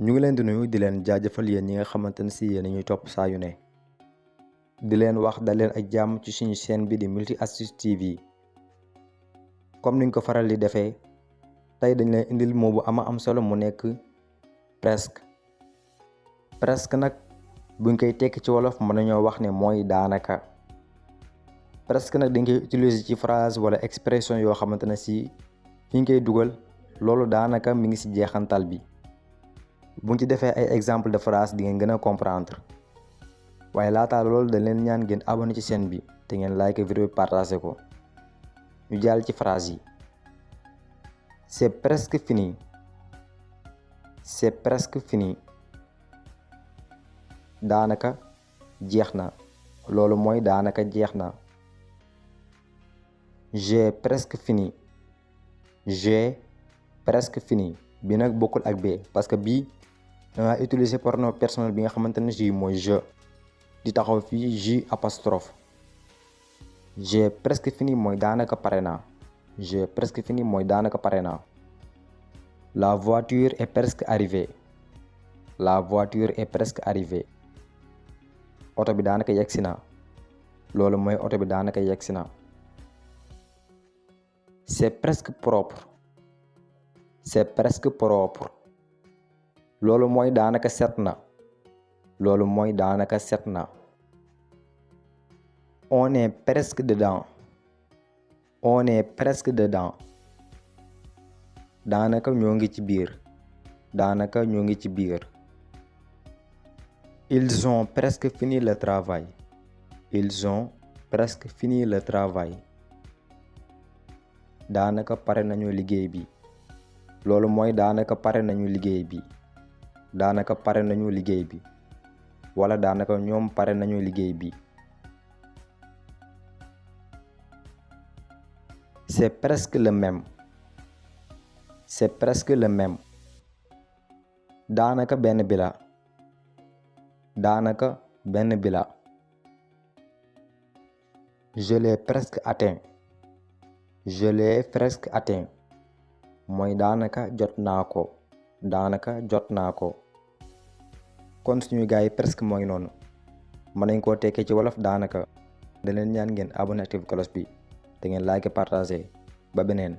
ñu ngi leen di nuyu di leen jaajëfal yéen ñi nga xamante ne si yéen ñuy topp saa yu ne di leen wax dal leen ak jàmm ci suñu chaîne bi di Multi Astuce TV comme niñ ko faral di defee tey dañ leen indil moo bu am solo mu nekk presque nag buñ koy tekki ci wolof mën nañoo wax ne mooy daanaka presque nag dañ koy utiliser ci phrase wala expression yoo xamante ne si fi ñu koy dugal loolu daanaka mi ngi ci jeexantal bi. buñ ci defee ay exemple de phrase di ngeen gën a comprendre waaye laata loolu dañ leen ñaan ngeen abonné ci chaîne bi te ngeen like vidéo bi partagé ko ñu jàll ci phrase yi. C'est presque fini. C'est presque fini. daanaka jeex na loolu mooy daanaka jeex na. J'ai presque fini. J'ai presque fini bi nag bokkul ak bee parce que bii danga utiliser pronom personnel bi nga xamante ne ji mooy je di taxaw fii J apostrophe. J'ai presque fini mooy daanaka pare naa. J'ai presque fini mooy daanaka pare naa. La voiture est presque arrivée. La voiture est presque arrivée. oto bi daanaka yegsi na loolu mooy oto bi daanaka yegsi na. C'est presque propre. C'est presque propre. loolu mooy daanaka set na. loolu mooy daanaka set na. On est presque dedans. On est presque dedans. daanaka ñoo ngi ci biir. daanaka ñoo ngi ci biir. Ils ont presque fini le travail. Ils ont presque fini le travail. daanaka pare nañu liggéey bi. loolu mooy daanaka pare nañu liggéey bi. daanaka pare nañu liggéey bi. wala daanaka ñoom pare nañu liggéey bi. C'est presque le même. C'est presque le même. daanaka benn bi la. daanaka benn bi la. Je l'ai presque atteint. Je l'ai presque atteint. mooy daanaka jot naa ko. daanaka jot naa ko. kon suñu gars yi presque mooy noonu. mën nañ koo tekkee ci wolof daanaka. da leen ñaan ngeen abonné active cloche bi te ngeen like partager ba beneen.